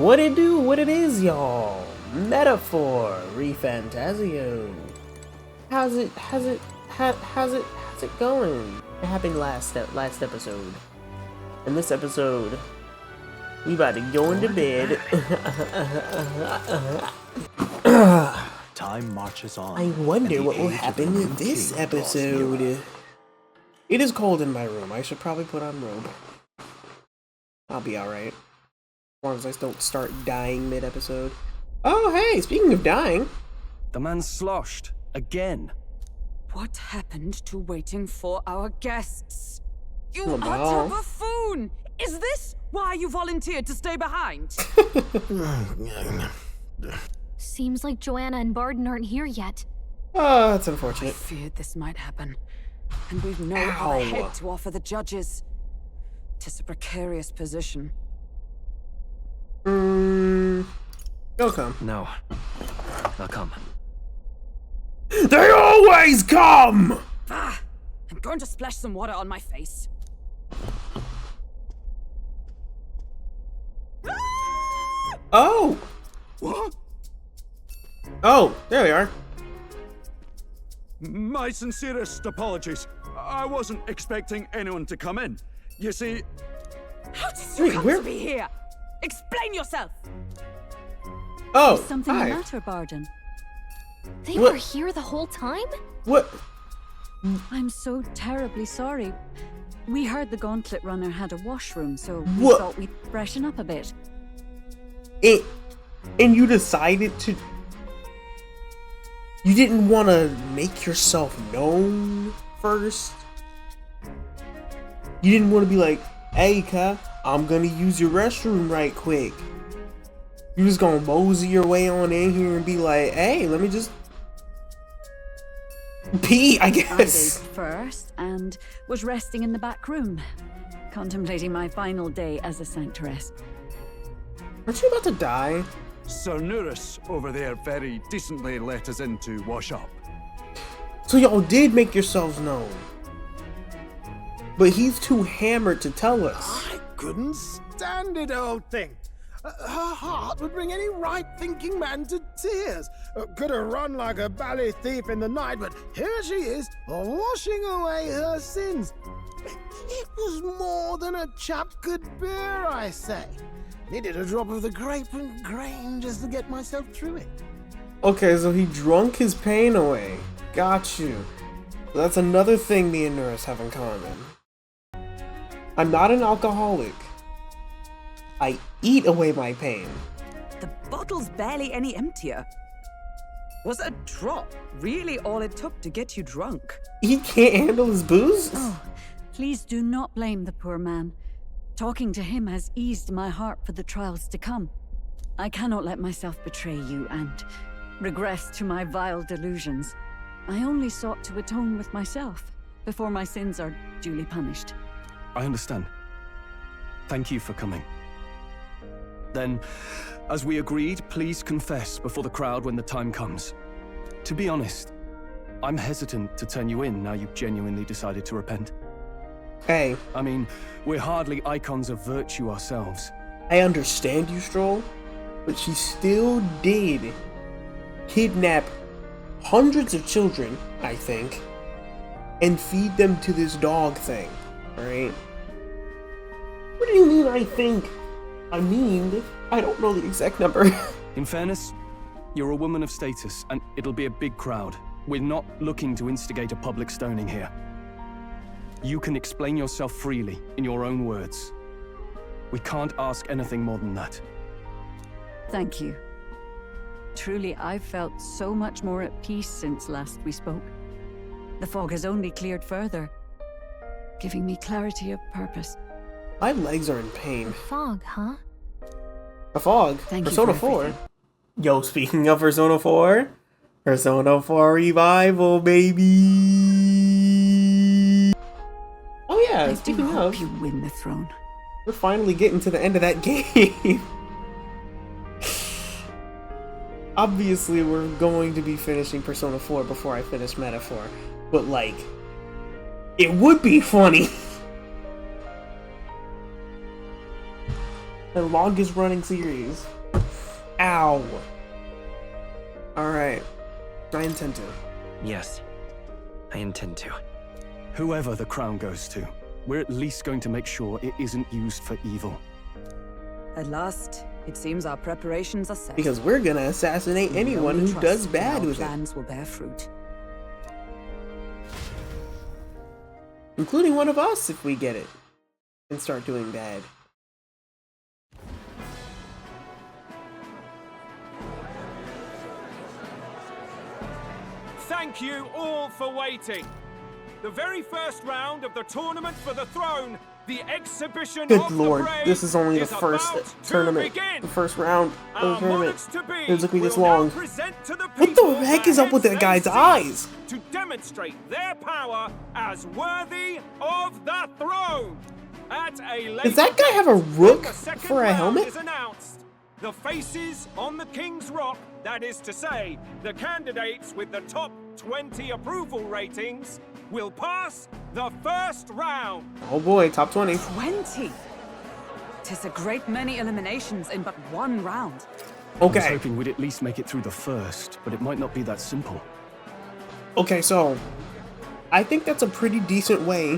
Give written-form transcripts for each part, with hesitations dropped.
What it do? What it is, y'all? Metaphor, fantazio. How's it going? It happened last episode. In this episode, we about to go into bed. Time marches on. I wonder what will happen in this episode. It is cold in my room. I should probably put on robe. I'll be alright. As long as I don't start dying mid-episode. Oh, hey, speaking of dying. The man sloshed again. What happened to waiting for our guests? You Oh, no. utter buffoon! Is this why you volunteered to stay behind? Seems like Joanna and Barden aren't here yet. Oh, that's I unfortunate. feared this might happen. And we've no other Ow. head to offer the judges. 'Tis a precarious position. They'll come. No. They'll come. They always come! Ah! I'm going to splash some water on my face. Oh! What? Oh, there we are. My sincerest apologies. I wasn't expecting anyone to come in. You see, How did you Wait, come where- to be here? Explain yourself! Oh, Something hi. the matter, Barden? They What? were here the whole time? What? I'm so terribly sorry. We heard the Gauntlet Runner had a washroom, so we What? thought we'd freshen up a bit. And you decided to... You didn't want to make yourself known first? You didn't want to be like, hey, Ka, I'm gonna use your restroom right quick. You just gonna mosey your way on in here and be like, hey, let me just... pee, I I guess. bathed first and was resting in the back room, contemplating my final day as a sanctress. Aren't you about to die? Sir Nuris over there very decently let us in to wash up. So y'all did make yourselves known. But he's too hammered to tell us. I couldn't stand it, old thing. Her heart would bring any right-thinking man to tears. Could have run like a ballet thief in the night, but here she is, washing away her sins. It was more than a chap could bear, I say. Needed a drop of the grape and grain just to get myself through it. Okay, so he drunk his pain away. Got you. So that's another thing me and Norris have in common. I'm not an alcoholic. I eat away my pain. The bottle's barely any emptier. Was a drop really all it took to get you drunk? He can't handle his booze? Oh, please do not blame the poor man. Talking to him has eased my heart for the trials to come. I cannot let myself betray you and regress to my vile delusions. I only sought to atone with myself before my sins are duly punished. I understand. Thank you for coming. Then, as we agreed, please confess before the crowd when the time comes. To be honest, I'm hesitant to turn you in now you've genuinely decided to repent. Hey, I mean, we're hardly icons of virtue ourselves. I understand you, Stroll, but she still did kidnap hundreds of children, I think, and feed them to this dog thing, right? What do you mean, I think? I mean, I don't know the exact number. In fairness, you're a woman of status, and it'll be a big crowd. We're not looking to instigate a public stoning here. You can explain yourself freely, in your own words. We can't ask anything more than that. Thank you. Truly, I've felt so much more at peace since last we spoke. The fog has only cleared further, giving me clarity of purpose. My legs are in pain. Fog, huh? A fog? Thank you Persona for 4? everything. Yo, speaking of Persona 4, Persona 4 Revival, baby! Oh yeah, I do speaking hope of, you win the throne. we're finally getting to the end of that game. Obviously, we're going to be finishing Persona 4 before I finish Metaphor, but like, it would be funny. The longest running series. Ow. Alright. I intend to. Yes, I intend to. Whoever the crown goes to, we're at least going to make sure it isn't used for evil. At last, it seems our preparations are set. Because we're gonna assassinate We anyone only who trust does that bad our with it. plans will bear fruit. Including one of us if we get it. And start doing bad. Thank you all for waiting. The very first round of the tournament for the throne, the exhibition Good of lord, the brave, this is only the is first about to tournament. begin. The first round of the Our tournament. monarchs-to-be It took me this will now long. present to the What people the heck is up with that heads guy's they eyes? seek to demonstrate their power as worthy of the throne. At a later Does that guy date, have a when rook the second for a round helmet? is announced, the faces on the King's Rock, that is to say, the candidates with the top 20 approval ratings, will pass the first round. Oh boy, top 20. 20! 'Tis a great many eliminations in but one round. I was Okay. hoping we'd at least make it through the first, but it might not be that simple. Okay, so I think that's a pretty decent way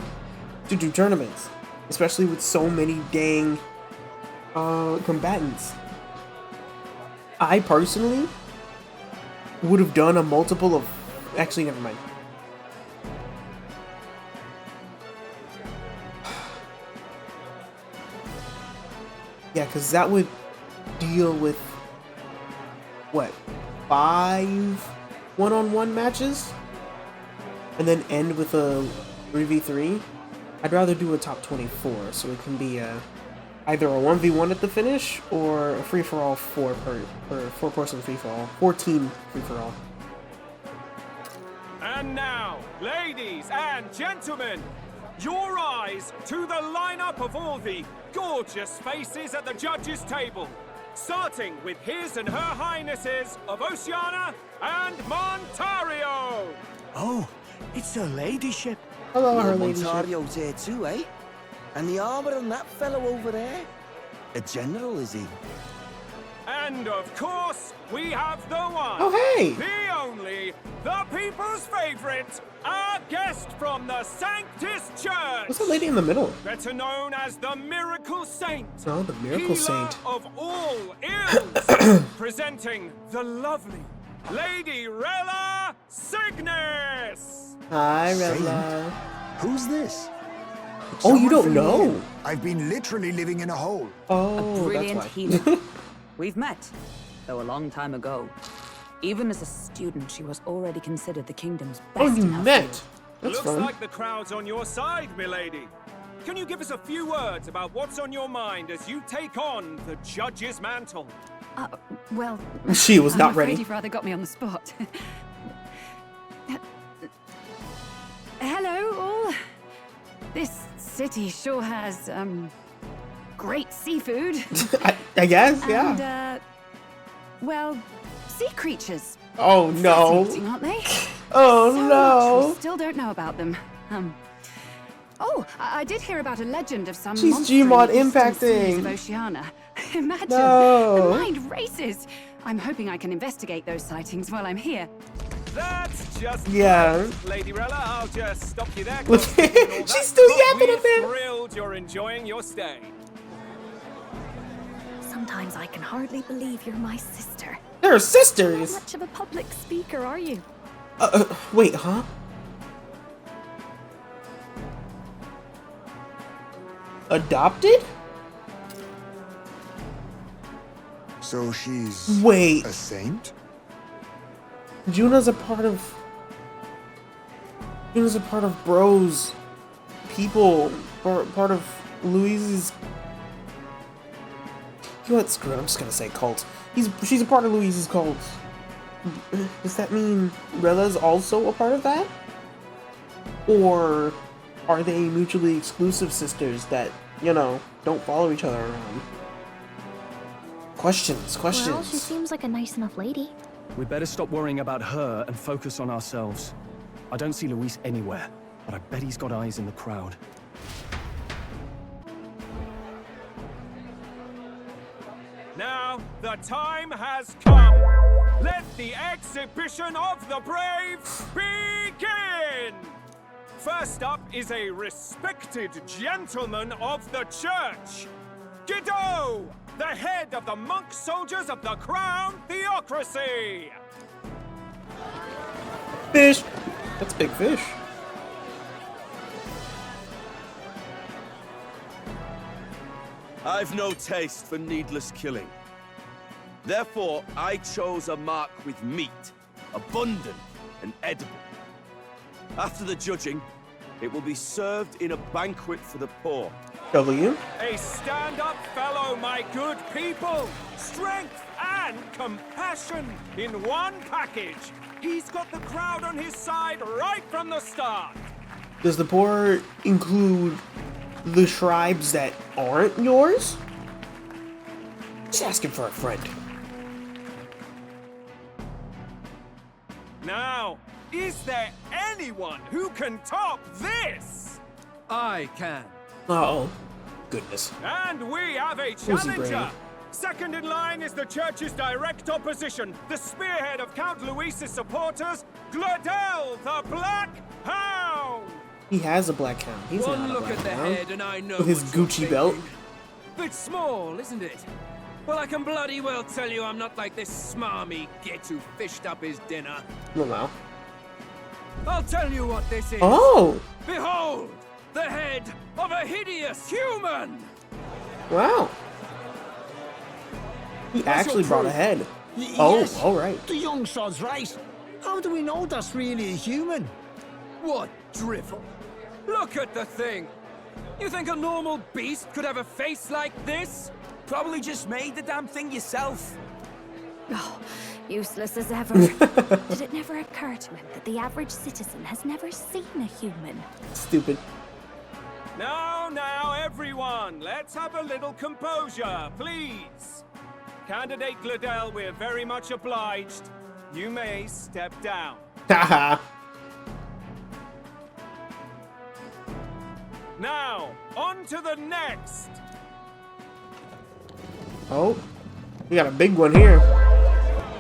to do tournaments, especially with so many dang combatants. I personally would have done a multiple of, actually never mind. Yeah, because that would deal with what, 5 one-on-one matches? And then end with a 3v3? I'd rather do a top 24, so it can be either a 1v1 at the finish, or a free-for-all 4-person free-for-all. 4-team free-for-all. And now, ladies and gentlemen, your eyes to the lineup of all the gorgeous faces at the judges' table. Starting with his and her highnesses of Oceania and Montario. Oh, it's her ladyship. Hello, her Lord ladyship. Montario's here too, eh? And the armor on that fellow over there? A general, is he? And of course, we have the one, Oh, hey! the only, the people's favorite, our guest from the Sanctus Church. What's that lady in the middle? Better known as the Miracle Saint. Oh, the Miracle healer Saint. of all ills. Presenting the lovely Lady Rella Cygnus. Hi, Rella. Who's this? Oh, you Someone don't familiar? know? I've been literally living in a hole. Oh, Brilliant that's why. healer. We've met, though a long time ago. Even as a student, she was already considered the kingdom's best Oh, you in her met. field. That's Looks fun. like the crowd's on your side, milady. Can you give us a few words about what's on your mind as you take on the judge's mantle? Well, She was I'm not afraid ready. You've rather got me on the spot. Hello, all. This city sure has great seafood. I guess, yeah. And well, sea creatures. Oh no. Fascinating, aren't they? Oh So much no. we still don't know about them. Oh, I did hear about a legend of some She's monster in Gmod the eastern seas impacting. of Oceania. Imagine, No. the mind races. I'm hoping I can investigate those sightings while I'm here. That's just Yeah. great. Lady Rella, I'll just stop you there. Look, she's still yapping at We're them. thrilled you're enjoying your stay. Sometimes I can hardly believe you're my sister. They're Not sisters. much of a public speaker, are you? Wait, huh? Adopted? So she's Wait. a saint? Juna's a part of Bro's people, part of Louise's. You know what? Screw it. I'm just gonna say cult. She's a part of Louise's cult. Does that mean Rella's also a part of that? Or are they mutually exclusive sisters that, you know, don't follow each other around? Questions. Well, she Questions. seems like a nice enough lady. We better stop worrying about her and focus on ourselves. I don't see Luis anywhere, but I bet he's got eyes in the crowd. the time has come. Let the exhibition of the brave begin! First up is a respected gentleman of the church. Guido, the head of the monk soldiers of the Crown Theocracy. Fish! That's big fish. I've no taste for needless killing. Therefore, I chose a mark with meat, abundant and edible. After the judging, it will be served in a banquet for the poor. W. A stand-up fellow, my good people. Strength and compassion in one package. He's got the crowd on his side right from the start. Does the poor include the tribes that aren't yours? Just asking for a friend. Now, is there anyone who can top this? I can. Oh, goodness. And we have a Who's he challenger. bringing? Second in line is the church's direct opposition, the spearhead of Count Luis's supporters, Gladel the Black Hound. He has a black hound. He's One not a look black at the hound. head and I know With his what you're Gucci belt. thinking. Bit small, isn't it? Well, I can bloody well tell you I'm not like this smarmy git who fished up his dinner. Oh, wow. I'll tell you what this is. Oh! Behold, the head of a hideous human! Wow. He actually brought a head. Oh, Yes, alright. the young sod's right. How do we know that's really a human? What drivel! Look at the thing! You think a normal beast could have a face like this? Probably just made the damn thing yourself. Oh, useless as ever. Did it never occur to him that the average citizen has never seen a human? Stupid. Now, everyone, let's have a little composure, please. Candidate Gladel, we're very much obliged. You may step down. Haha. Now, on to the next. Oh, we got a big one here.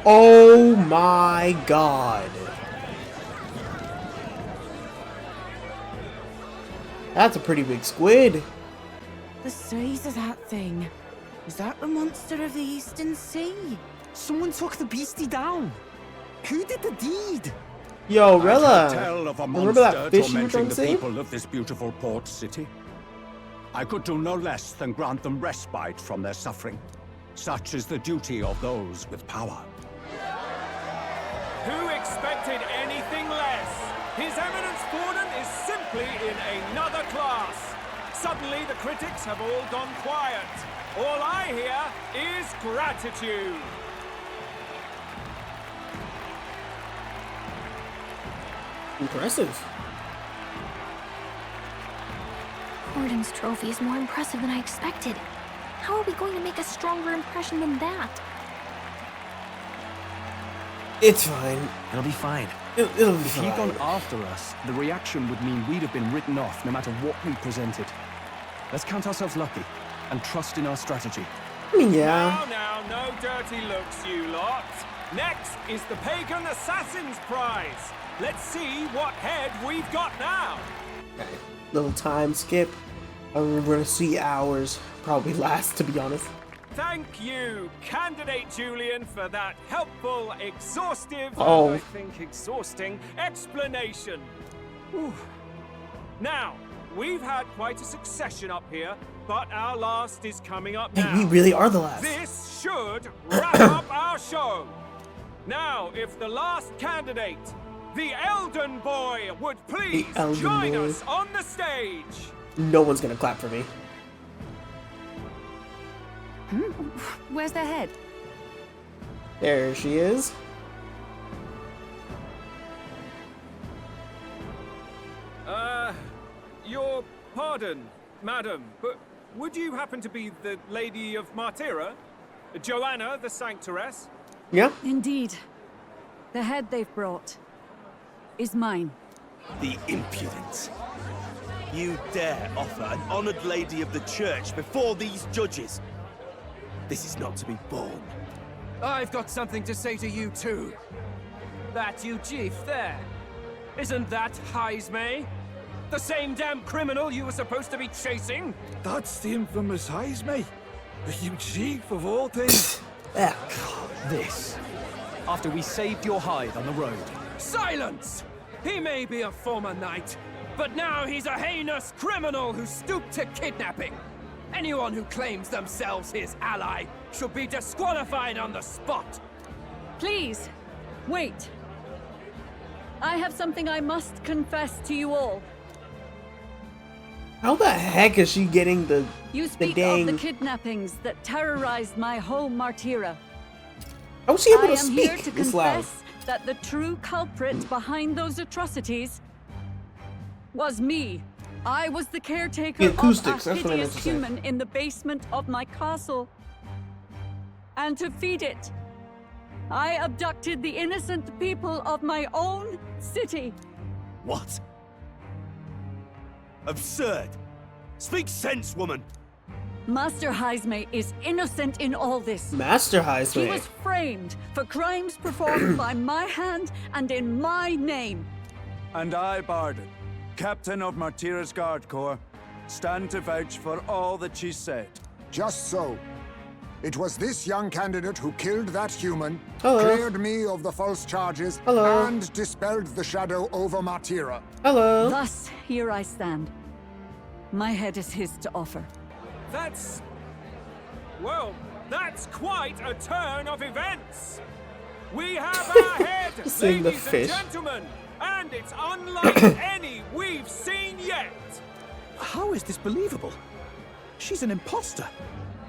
Oh my god. That's a pretty big squid. The size of that thing. Is that the monster of the Eastern Sea? Someone took the beastie down. Who did the deed? Yo, I Rella. can tell of a Remember that monster fish you were tormenting trying to the say? people of this beautiful port city. I could do no less than grant them respite from their suffering. Such is the duty of those with power. Who expected anything less? His Eminence Gordon is simply in another class. Suddenly the critics have all gone quiet. All I hear is gratitude. Impressive. Gordon's trophy is more impressive than I expected. How are we going to make a stronger impression than that? It's fine. It'll be fine. It'll be If he'd fine. gone after us, the reaction would mean we'd have been written off no matter what we presented. Let's count ourselves lucky and trust in our strategy. I mean, yeah. Now, no dirty looks, you lot. Next is the Pagan Assassin's Prize. Let's see what head we've got now. Okay. Little time skip. We're gonna see hours. Probably last, to be honest. Thank you, Candidate Julian, for that helpful, exhaustive, Oh. and I think exhausting explanation. Whew. Now, we've had quite a succession up here, but our last is coming up now. Hey, we really are the last. This should wrap up our show. Now, if the last candidate, the Elden Boy, would please Elden join Boy. us on the stage. No one's gonna clap for me. Where's the head? There she is. Your pardon, madam, but would you happen to be the Lady of Martyra? Joanna the Sanctoress? Yeah. Indeed. The head they've brought is mine. The impudence. You dare offer an honored lady of the church before these judges? This is not to be borne. I've got something to say to you too. That you chief there. Isn't that Heismay? The same damn criminal you were supposed to be chasing? That's the infamous Heismay. The huge chief of all things. This. After we saved your hide on the road. Silence! He may be a former knight, but now he's a heinous criminal who stooped to kidnapping. Anyone who claims themselves his ally should be disqualified on the spot. Please, wait. I have something I must confess to you all. How the heck is she getting the You speak of the kidnappings that terrorized my home, Martira. How was she able I to am here speak to this loud? confess that the true culprit behind those atrocities was me. I was the caretaker The acoustics, of that's a what I meant hideous to say. human in the basement of my castle. And to feed it, I abducted the innocent people of my own city. What? Absurd. Speak sense, woman. Master Heismay is innocent in all this. Master Heismay. He was framed for crimes performed by my hand and in my name. And I, Barden, captain of Martira's Guard Corps, stand to vouch for all that she said. Just so. It was this young candidate who killed that human, Hello. cleared me of the false charges, Hello. and dispelled the shadow over Martira. Hello. Thus, here I stand. My head is his to offer. That's... well, that's quite a turn of events. We have our head, Seeing the ladies and fish. gentlemen, and it's unlike any we've seen yet. How is this believable? She's an imposter.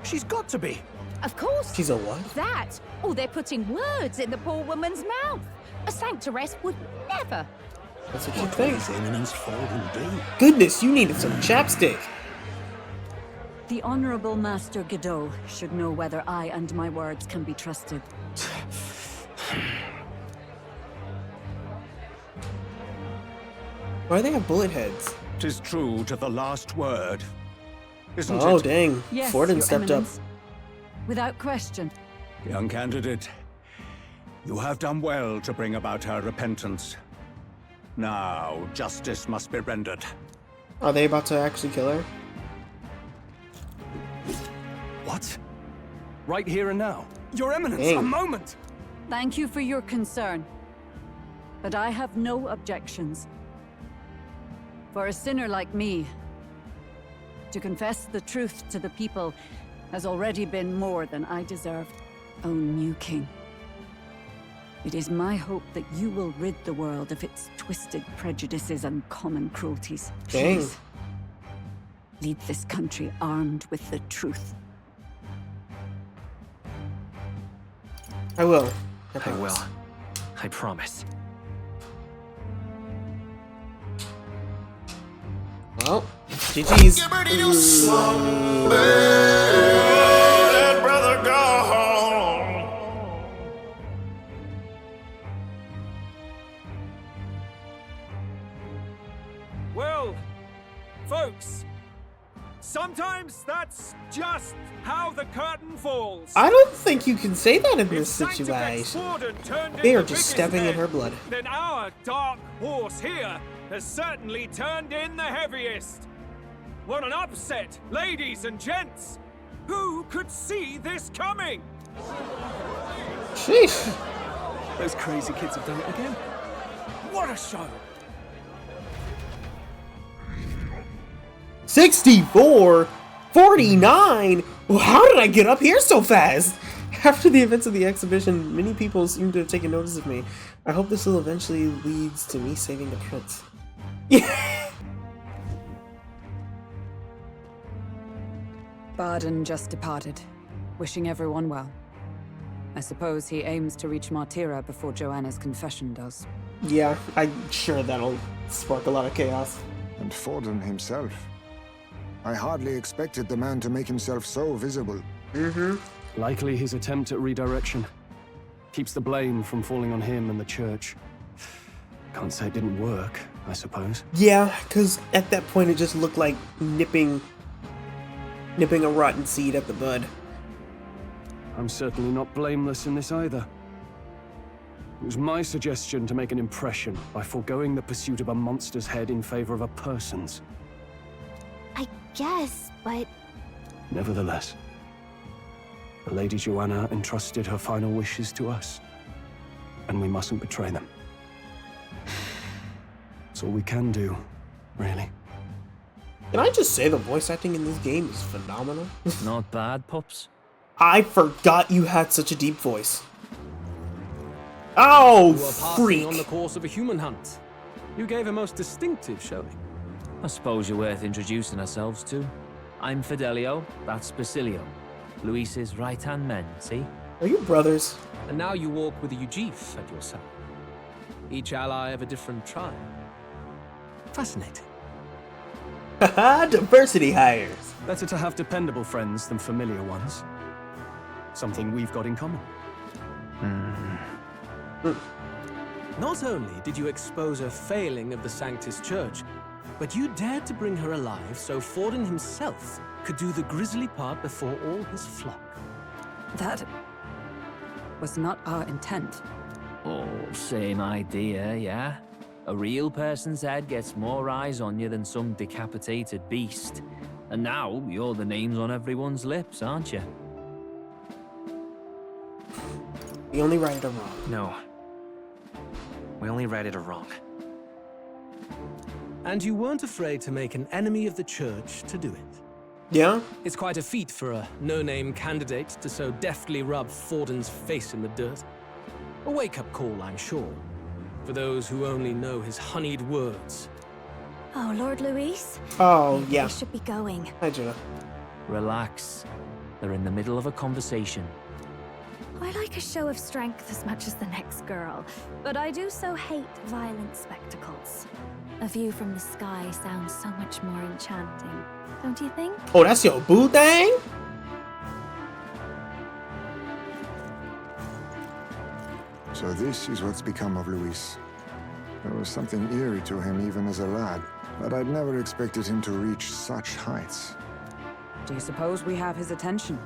She's got to be. Of course. She's a what? That, or they're putting words in the poor woman's mouth. A sanctoress would never. That's what you think. His eminence fall indeed. Goodness, you needed some chapstick. The Honorable Master Godot should know whether I and my words can be trusted. Why do they have bullet heads? 'Tis true to the last word, isn't Oh, it? dang. Yes, Forden Your stepped Eminence. Without question. Young candidate, you have done well to bring about her repentance. Now, justice must be rendered. up. Are they about to actually kill her? What? Right here and now? Your Eminence, Dang. a moment! Thank you for your concern. But I have no objections. For a sinner like me, to confess the truth to the people has already been more than I deserved. O new king. It is my hope that you will rid the world of its twisted prejudices and common cruelties. Dang. Please, lead this country armed with the truth. I will. I will. I promise. Well, GG's. brother go home. Well, folks, sometimes that's just how the curtain falls. I don't think you can say that in If this Sanctifex situation. Warden turned They in are the just biggest stepping in head, her blood. Then our dark horse here has certainly turned in the heaviest. What an upset, ladies and gents! Who could see this coming? Sheesh. Those crazy kids have done it again. What a show! 64? 49? Well, how did I get up here so fast? After the events of the exhibition, many people seem to have taken notice of me. I hope this will eventually leads to me saving the prince. Barden just departed, wishing everyone well. I suppose he aims to reach Martira before Joanna's confession does. Yeah, I'm sure that'll spark a lot of chaos. And Forden himself. I hardly expected the man to make himself so visible. Mm-hmm. Likely his attempt at redirection. Keeps the blame from falling on him and the church. Can't say it didn't work, I suppose. Yeah, because at that point it just looked like nipping a rotten seed at the bud. I'm certainly not blameless in this either. It was my suggestion to make an impression by foregoing the pursuit of a monster's head in favor of a person's. I guess, but... Nevertheless, the Lady Joanna entrusted her final wishes to us, and we mustn't betray them. It's all we can do, really. Can I just say the voice acting in this game is phenomenal? Not bad, pups. I forgot you had such a deep voice. Oh, You were freak! passing on the course of a human hunt. You gave a most distinctive showing. I suppose you're worth introducing ourselves to. I'm Fidelio, that's Basilio. Luis's right-hand men, see? Are you brothers? And now you walk with a Ujif at your side. Each ally of a different tribe. Fascinating. Haha, diversity hires. Better to have dependable friends than familiar ones. Something we've got in common. Not only did you expose a failing of the Sanctus Church, but you dared to bring her alive so Forden himself could do the grisly part before all his flock. That was not our intent. Oh, same idea, yeah? A real person's head gets more eyes on you than some decapitated beast. And now, you're the names on everyone's lips, aren't you? We only righted a wrong. No. We only righted a wrong. And you weren't afraid to make an enemy of the Church to do it. Yeah? It's quite a feat for a no-name candidate to so deftly rub Forden's face in the dirt. A wake-up call, I'm sure, for those who only know his honeyed words. Oh, Lord Luis? Oh, yeah. We should be going. Hi, Jenna. Relax. They're in the middle of a conversation. I like a show of strength as much as the next girl, but I do so hate violent spectacles. A view from the sky sounds so much more enchanting, don't you think? Oh, that's your boo thing? So this is what's become of Luis. There was something eerie to him even as a lad, but I'd never expected him to reach such heights. Do you suppose we have his attention?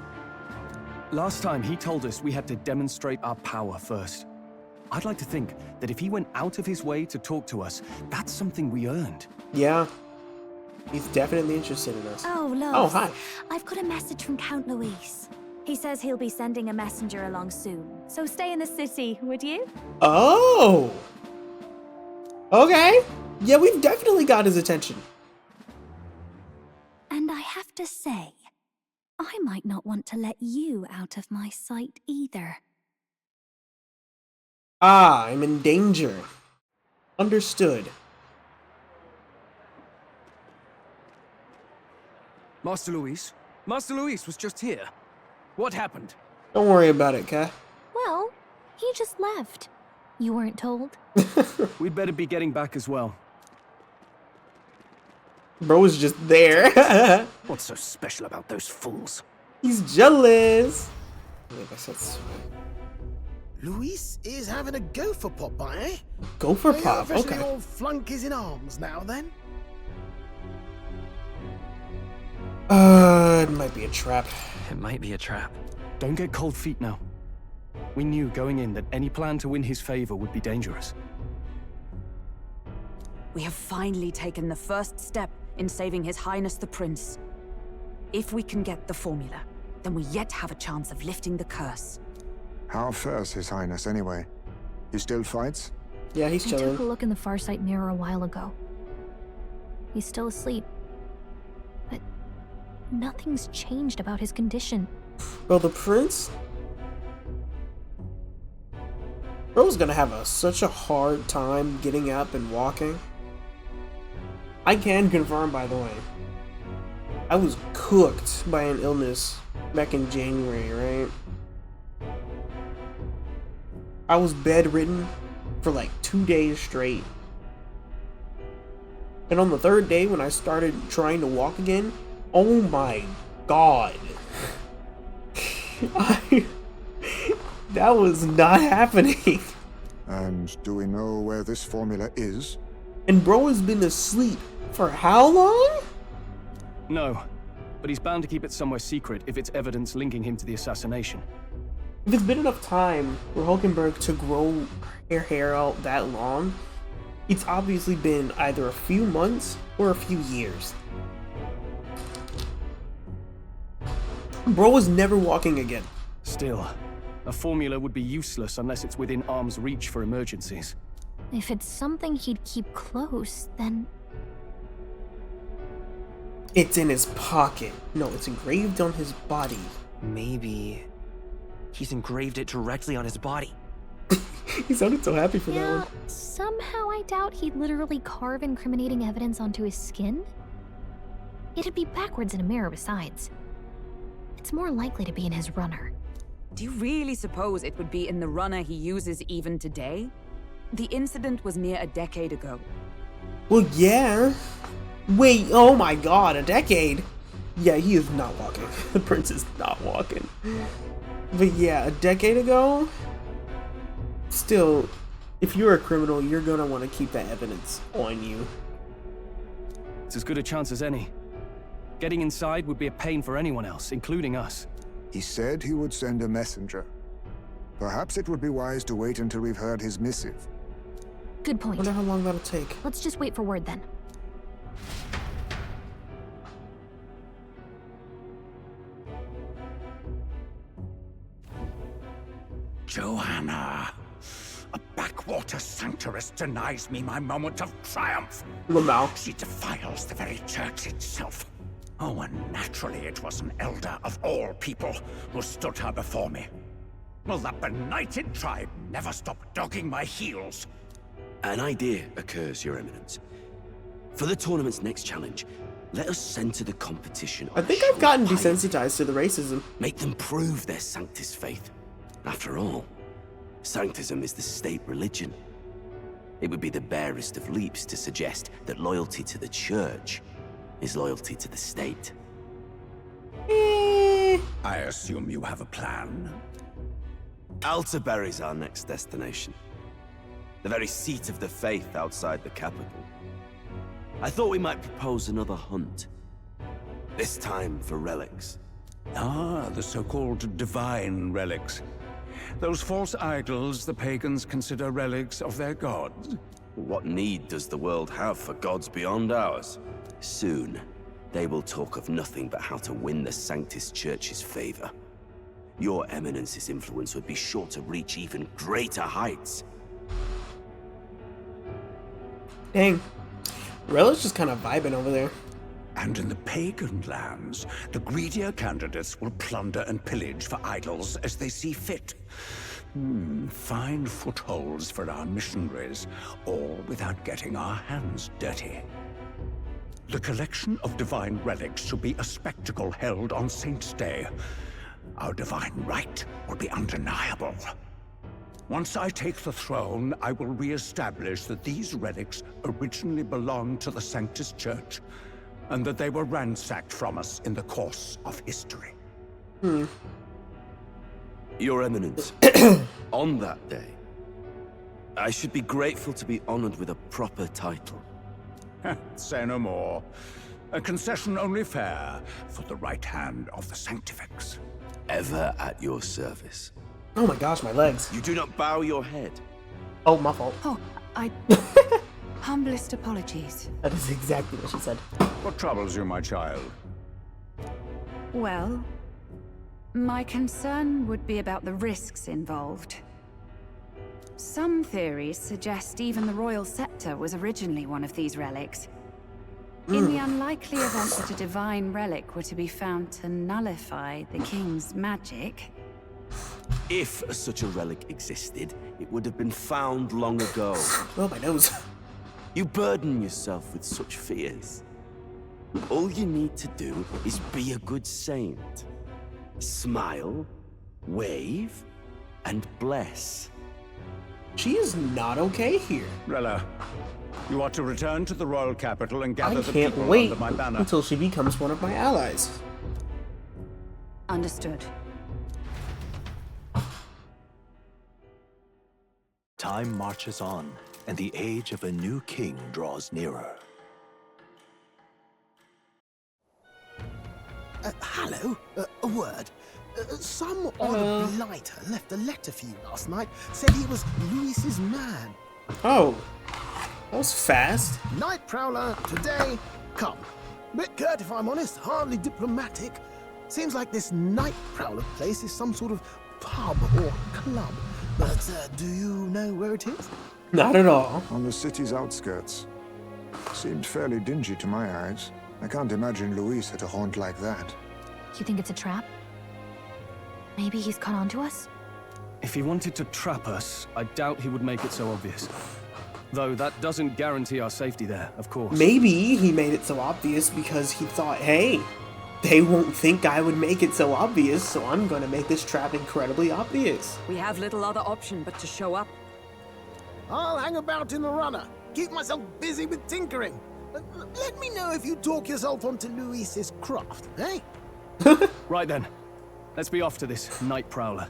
Last time, he told us we had to demonstrate our power first. I'd like to think that if he went out of his way to talk to us, that's something we earned. Yeah. He's definitely interested in us. Oh, Lois. Oh, hi. I've got a message from Count Luis. He says he'll be sending a messenger along soon, so stay in the city, would you? Oh! Okay. Yeah, we've definitely got his attention. And I have to say, I might not want to let you out of my sight either. Ah, I'm in danger. Understood. Master Luis? Master Luis was just here. What happened? Don't worry about it, Kat. Well, he just left. You weren't told? We'd better be getting back as well. Bro was just there. What's so special about those fools? He's jealous. I guess that's... Luis is having a gopher pop by, eh? Gopher Are you pop, officially okay. all flunkies in arms now, then? It might be a trap. It might be a trap. Don't get cold feet now. We knew going in that any plan to win his favor would be dangerous. We have finally taken the first step in saving His Highness the Prince. If we can get the formula, then we yet have a chance of lifting the curse. How fares His Highness, anyway? He still fights? Yeah, he's I chilling. took a look in the Farsight mirror a while ago. He's still asleep. But nothing's changed about his condition. Bro, the prince? Bro's gonna have such a hard time getting up and walking. I can confirm, by the way. I was cooked by an illness back in January, right? I was bedridden for like 2 days straight. And on the third day, when I started trying to walk again, oh my god. That was not happening. And do we know where this formula is? And bro has been asleep for how long? No, but he's bound to keep it somewhere secret if it's evidence linking him to the assassination. If it's been enough time for Hulkenberg to grow her hair out that long, it's obviously been either a few months or a few years. Bro was never walking again. Still, a formula would be useless unless it's within arm's reach for emergencies. If it's something he'd keep close, then... It's in his pocket. No, it's engraved on his body. Maybe he's engraved it directly on his body. He sounded so happy for that one. Somehow I doubt he'd literally carve incriminating evidence onto his skin. It'd be backwards in a mirror besides. It's more likely to be in his runner. Do you really suppose it would be in the runner he uses even today? The incident was near a decade ago. Well, yeah. Wait, oh my god, a decade? Yeah, he is not walking. The prince is not walking. But yeah, a decade ago? Still, if you're a criminal, you're gonna want to keep that evidence on you. It's as good a chance as any. Getting inside would be a pain for anyone else, including us. He said he would send a messenger. Perhaps it would be wise to wait until we've heard his missive. Good point. Wonder how long that'll take. Let's just wait for word then. Joanna, a backwater sanctuarist denies me my moment of triumph. Lamau. She defiles the very church itself. Oh, and naturally it was an elder of all people who stood her before me. Will that benighted tribe never stop dogging my heels? An idea occurs, Your Eminence. For the tournament's next challenge, let us center the competition on I think I've gotten desensitized to the racism. Make them prove their Sanctus faith. After all, Sanctism is the state religion. It would be the barest of leaps to suggest that loyalty to the church is loyalty to the state. I assume you have a plan? Altaberry's our next destination. The very seat of the faith outside the capital. I thought we might propose another hunt. This time for relics. Ah, the so-called divine relics. Those false idols the pagans consider relics of their gods. What need does the world have for gods beyond ours? Soon, they will talk of nothing but how to win the Sanctus Church's favor. Your Eminence's influence would be sure to reach even greater heights. Dang. Rella's just kind of vibing over there. And in the pagan lands, the greedier candidates will plunder and pillage for idols as they see fit. Fine footholds for our missionaries, all without getting our hands dirty. The collection of divine relics should be a spectacle held on Saint's Day. Our divine right will be undeniable. Once I take the throne, I will re-establish that these relics originally belonged to the Sanctus Church, and that they were ransacked from us in the course of history. Your Eminence, on that day, I should be grateful to be honored with a proper title. Say no more. A concession only fair for the right hand of the Sanctifex. Ever at your service. Oh my gosh, my legs. You do not bow your head. Oh, my fault. Oh, I... Humblest apologies. That is exactly what she said. What troubles you, my child? Well, my concern would be about the risks involved. Some theories suggest even the royal scepter was originally one of these relics. In the unlikely event that a divine relic were to be found to nullify the king's magic... If such a relic existed, it would have been found long ago. Oh, my nose. You burden yourself with such fears. All you need to do is be a good saint. Smile, wave, and bless. She is not okay here. Rella, you are to return to the royal capital and gather I the can't people wait under my banner. until she becomes one of my allies. Understood. Time marches on, and the age of a new king draws nearer. Hello? A word. Some odd blighter left a letter for you last night. Said he was Luis's man. Oh, that was fast. Night Prowler, today, come. Bit curt if I'm honest, hardly diplomatic. Seems like this Night Prowler place is some sort of pub or club. But do you know where it is? Not at all. On the city's outskirts. Seemed fairly dingy to my eyes. I can't imagine Luis at a haunt like that. You think it's a trap? Maybe he's caught on to us? If he wanted to trap us, I doubt he would make it so obvious. Though that doesn't guarantee our safety there, of course. Maybe he made it so obvious because he thought, hey, they won't think I would make it so obvious, so I'm gonna make this trap incredibly obvious. We have little other option but to show up. I'll hang about in the runner. Keep myself busy with tinkering. Let me know if you talk yourself onto Luis's craft, eh? Right then. Let's be off to this Night Prowler.